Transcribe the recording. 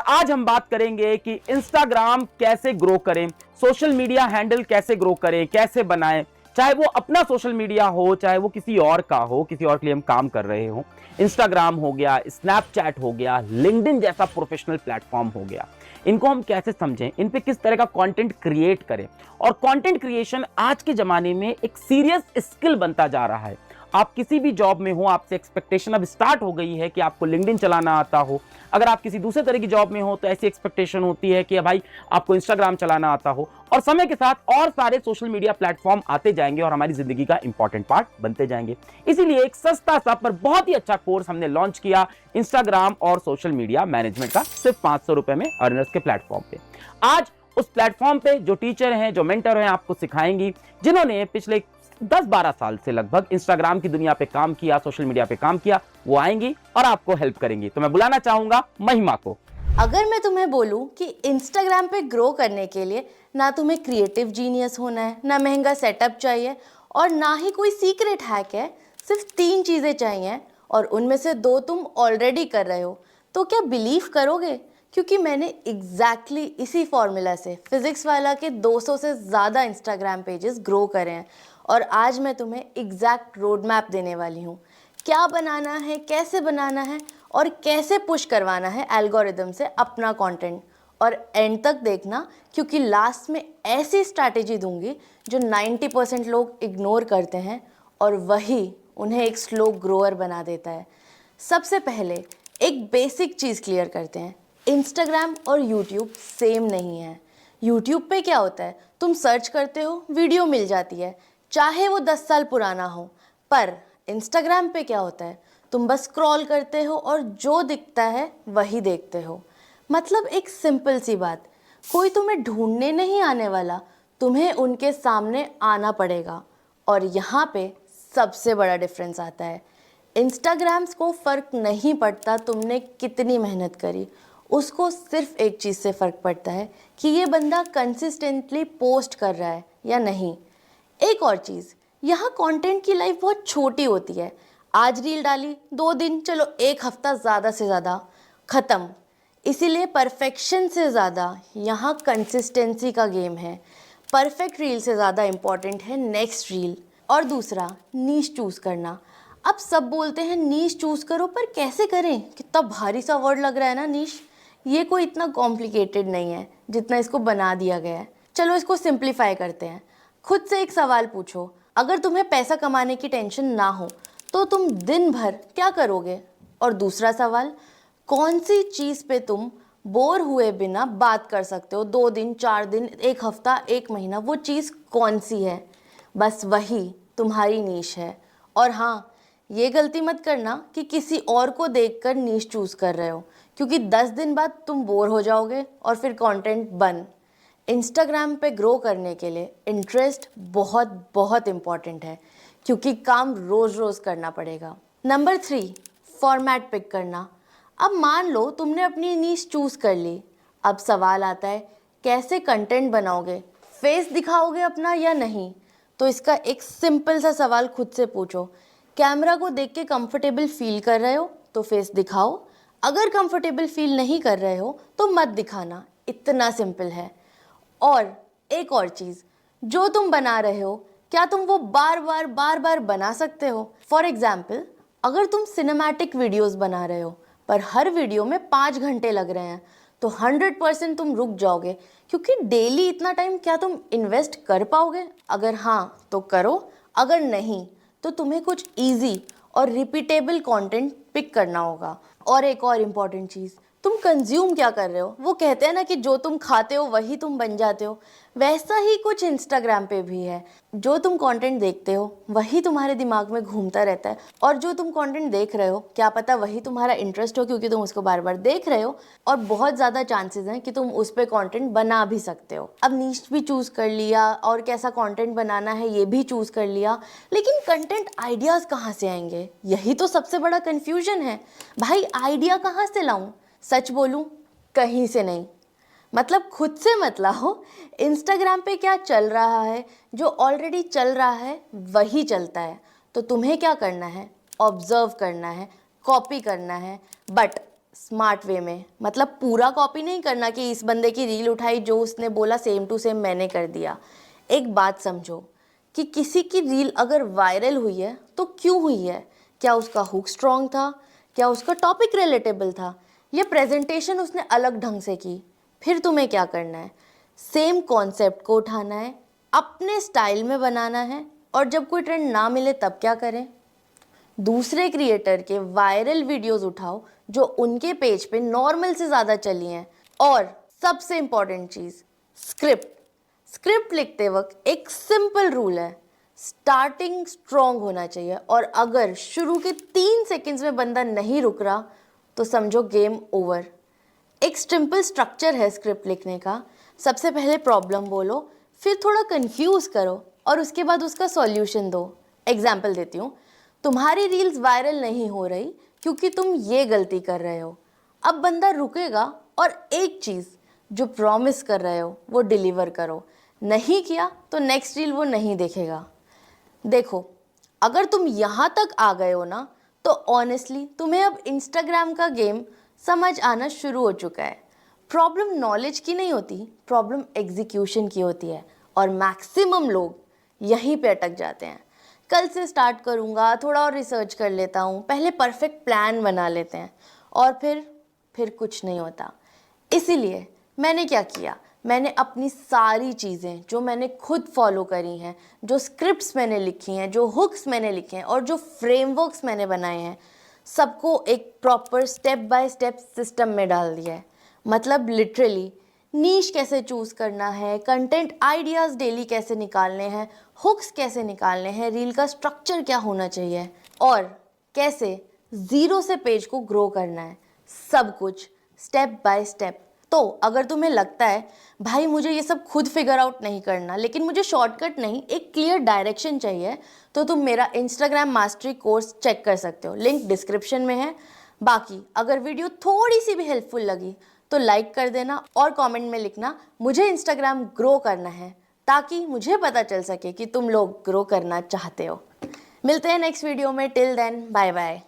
आज हम बात करेंगे कि इंस्टाग्राम कैसे ग्रो करें, सोशल मीडिया हैंडल कैसे ग्रो करें, कैसे बनाएं, चाहे वो अपना सोशल मीडिया हो, चाहे वो किसी और का हो, किसी और के लिए हम काम कर रहे हो। इंस्टाग्राम हो गया, स्नैपचैट हो गया, लिंक्डइन जैसा प्रोफेशनल प्लेटफॉर्म हो गया। इनको हम कैसे समझें, इन पे किस तरह का कंटेंट क्रिएट करें। और कंटेंट क्रिएशन आज के जमाने में एक सीरियस स्किल बनता जा रहा है। आप किसी भी जॉब में हो, आपसे एक्सपेक्टेशन अब स्टार्ट हो गई है कि आपको लिंक्डइन चलाना आता हो। अगर आप किसी दूसरे तरह की जॉब में हो तो ऐसी एक्सपेक्टेशन होती है कि भाई आपको इंस्टाग्राम चलाना आता हो। और समय के साथ और सारे सोशल मीडिया प्लेटफॉर्म आते जाएंगे और हमारी जिंदगी का इंपॉर्टेंट पार्ट बनते जाएंगे। इसीलिए एक सस्ता सा पर बहुत ही अच्छा कोर्स हमने लॉन्च किया इंस्टाग्राम और सोशल मीडिया मैनेजमेंट का, सिर्फ 500 रुपए में अर्नर्स के प्लेटफॉर्म पे। आज उस प्लेटफॉर्म पे जो टीचर हैं, जो मेंटर हैं, आपको सिखाएंगी, जिन्होंने पिछले 10-12 साल से लगभग इंस्टाग्राम की दुनिया पे काम किया, सोशल मीडिया पे काम किया, वो आएंगी और आपको हेल्प करेंगी। तो मैं बुलाना चाहूंगा महिमा को। अगर मैं तुम्हें बोलूं कि इंस्टाग्राम पे ग्रो करने के लिए ना तुम्हें क्रिएटिव जीनियस होना है, ना महंगा सेटअप चाहिए और ना ही कोई सीक्रेट हैक है, सिर्फ 3 चीज़ें चाहिए और उनमें से 2 तुम ऑलरेडी कर रहे हो, तो क्या बिलीव करोगे? क्योंकि मैंने एग्जैक्टली इसी फॉर्मूला से फिजिक्स वाला के 200 से ज़्यादा इंस्टाग्राम पेजेस ग्रो करे हैं और आज मैं तुम्हें एग्जैक्ट रोड मैप देने वाली हूँ। क्या बनाना है, कैसे बनाना है और कैसे पुश करवाना है एल्गोरिदम से अपना कंटेंट। और एंड तक देखना, क्योंकि लास्ट में ऐसी स्ट्रैटेजी दूंगी जो 90% लोग इग्नोर करते हैं और वही उन्हें एक स्लो ग्रोअर बना देता है। सबसे पहले एक बेसिक चीज़ क्लियर करते हैं, इंस्टाग्राम और यूट्यूब सेम नहीं है। यूट्यूब पे क्या होता है, तुम सर्च करते हो, वीडियो मिल जाती है, चाहे वो 10 साल पुराना हो। पर इंस्टाग्राम पे क्या होता है, तुम बस स्क्रॉल करते हो और जो दिखता है वही देखते हो। मतलब एक सिंपल सी बात, कोई तुम्हें ढूंढने नहीं आने वाला, तुम्हें उनके सामने आना पड़ेगा। और यहाँ पे सबसे बड़ा डिफरेंस आता है, इंस्टाग्राम्स को फ़र्क नहीं पड़ता तुमने कितनी मेहनत करी, उसको सिर्फ एक चीज़ से फ़र्क पड़ता है कि ये बंदा कंसिस्टेंटली पोस्ट कर रहा है या नहीं। एक और चीज़, यहाँ कंटेंट की लाइफ बहुत छोटी होती है। आज रील डाली, 2 दिन, चलो 1 हफ्ता ज़्यादा से ज़्यादा, ख़त्म। इसीलिए परफेक्शन से ज़्यादा यहाँ कंसिस्टेंसी का गेम है। परफेक्ट रील से ज़्यादा इम्पॉर्टेंट है नेक्स्ट रील। और दूसरा, नीश चूज़ करना। अब सब बोलते हैं नीश चूज़ करो, पर कैसे करें? कितना भारी सा वर्ड लग रहा है ना नीश। ये कोई इतना कॉम्प्लिकेटेड नहीं है जितना इसको बना दिया गया है। चलो इसको सिंप्लीफाई करते हैं। खुद से एक सवाल पूछो, अगर तुम्हें पैसा कमाने की टेंशन ना हो तो तुम दिन भर क्या करोगे? और दूसरा सवाल, कौन सी चीज़ पे तुम बोर हुए बिना बात कर सकते हो 2 दिन, 4 दिन, 1 हफ्ता, 1 महीना? वो चीज़ कौन सी है? बस वही तुम्हारी नीश है। और हाँ, ये गलती मत करना कि किसी और को देखकर नीश चूज़ कर रहे हो, क्योंकि 10 दिन बाद तुम बोर हो जाओगे और फिर कंटेंट बंद। इंस्टाग्राम पे ग्रो करने के लिए इंटरेस्ट बहुत बहुत इम्पॉर्टेंट है, क्योंकि काम रोज़ रोज़ करना पड़ेगा। नंबर 3, फॉर्मेट पिक करना। अब मान लो तुमने अपनी नीश चूज़ कर ली, अब सवाल आता है कैसे कंटेंट बनाओगे? फेस दिखाओगे अपना या नहीं? तो इसका एक सिंपल सा सवाल खुद से पूछो, कैमरा को देख के कंफर्टेबल फील कर रहे हो तो फेस दिखाओ, अगर कंफर्टेबल फील नहीं कर रहे हो तो मत दिखाना। इतना सिंपल है। और एक और चीज़, जो तुम बना रहे हो क्या तुम वो बार बार बना सकते हो? फॉर एग्जाम्पल, अगर तुम सिनेमैटिक वीडियोस बना रहे हो पर हर वीडियो में 5 घंटे लग रहे हैं तो 100% तुम रुक जाओगे, क्योंकि डेली इतना टाइम क्या तुम इन्वेस्ट कर पाओगे? अगर हाँ तो करो, अगर नहीं तो तुम्हें कुछ ईजी और रिपीटेबल कंटेंट पिक करना होगा। और एक और इम्पॉर्टेंट चीज़, तुम कंज्यूम क्या कर रहे हो? वो कहते हैं ना कि जो तुम खाते हो वही तुम बन जाते हो, वैसा ही कुछ इंस्टाग्राम पे भी है। जो तुम कंटेंट देखते हो वही तुम्हारे दिमाग में घूमता रहता है, और जो तुम कंटेंट देख रहे हो क्या पता वही तुम्हारा इंटरेस्ट हो, क्योंकि तुम उसको बार बार देख रहे हो, और बहुत ज़्यादा चांसेस हैं कि तुम उस पर कंटेंट बना भी सकते हो। अब नीश भी चूज़ कर लिया और कैसा कंटेंट बनाना है ये भी चूज़ कर लिया, लेकिन कंटेंट आइडियाज़ कहाँ से आएंगे? यही तो सबसे बड़ा कन्फ्यूजन है। भाई आइडिया कहाँ से लाऊं? सच बोलूं, कहीं से नहीं। मतलब खुद से मत लाओ। इंस्टाग्राम पे क्या चल रहा है, जो ऑलरेडी चल रहा है वही चलता है। तो तुम्हें क्या करना है? ऑब्जर्व करना है, कॉपी करना है, बट स्मार्ट वे में, मतलब पूरा कॉपी नहीं करना कि इस बंदे की रील उठाई, जो उसने बोला सेम टू सेम मैंने कर दिया। एक बात समझो कि किसी की रील अगर वायरल हुई है तो क्यों हुई है? क्या उसका हुक स्ट्रॉन्ग था? क्या उसका टॉपिक रिलेटेबल था? या प्रेजेंटेशन उसने अलग ढंग से की? फिर तुम्हें क्या करना है? सेम कॉन्सेप्ट को उठाना है, अपने स्टाइल में बनाना है, और जब कोई ट्रेंड ना मिले तब क्या करें? दूसरे क्रिएटर के वायरल वीडियोस उठाओ जो उनके पेज पे नॉर्मल से ज़्यादा चली हैं। और सबसे इम्पॉर्टेंट चीज़, स्क्रिप्ट लिखते वक्त एक सिंपल रूल है, स्टार्टिंग स्ट्रॉन्ग होना चाहिए, और अगर शुरू के 3 सेकंड्स में बंदा नहीं रुक रहा तो समझो गेम ओवर। एक सिंपल स्ट्रक्चर है स्क्रिप्ट लिखने का। सबसे पहले प्रॉब्लम बोलो, फिर थोड़ा कंफ्यूज करो, और उसके बाद उसका सॉल्यूशन दो। एग्जाम्पल देती हूँ, तुम्हारी रील्स वायरल नहीं हो रही क्योंकि तुम ये गलती कर रहे हो। अब बंदा रुकेगा और एक चीज़ जो प्रॉमिस कर रहे हो वो डिलीवर करो। नहीं किया तो नेक्स्ट रील वो नहीं देखेगा। देखो, अगर तुम यहाँ तक आ गए हो ना, तो ऑनेस्टली तुम्हें अब इंस्टाग्राम का गेम समझ आना शुरू हो चुका है। प्रॉब्लम नॉलेज की नहीं होती, प्रॉब्लम एग्जीक्यूशन की होती है, और मैक्सिमम लोग यहीं पे अटक जाते हैं। कल से स्टार्ट करूँगा, थोड़ा और रिसर्च कर लेता हूँ, पहले परफेक्ट प्लान बना लेते हैं, और फिर कुछ नहीं होता। इसीलिए मैंने क्या किया, मैंने अपनी सारी चीज़ें जो मैंने खुद फॉलो करी हैं, जो स्क्रिप्ट्स मैंने लिखी हैं, जो हुक्स मैंने लिखे हैं, और जो फ्रेमवर्क्स मैंने बनाए हैं, सबको एक proper step by step system में डाल दिया है। मतलब लिटरली नीश कैसे चूज़ करना है, कंटेंट आइडियाज़ डेली कैसे निकालने हैं, हुक्स कैसे निकालने हैं, रील का स्ट्रक्चर क्या होना चाहिए, और कैसे ज़ीरो से पेज को ग्रो करना है, सब कुछ स्टेप बाय स्टेप। तो अगर तुम्हें लगता है भाई मुझे ये सब खुद फिगर आउट नहीं करना, लेकिन मुझे शॉर्टकट नहीं, एक क्लियर डायरेक्शन चाहिए, तो तुम मेरा इंस्टाग्राम मास्टरी कोर्स चेक कर सकते हो, लिंक डिस्क्रिप्शन में है। बाकी अगर वीडियो थोड़ी सी भी हेल्पफुल लगी तो लाइक कर देना, और कमेंट में लिखना मुझे इंस्टाग्राम ग्रो करना है, ताकि मुझे पता चल सके कि तुम लोग ग्रो करना चाहते हो। मिलते हैं नेक्स्ट वीडियो में, टिल देन बाय बाय।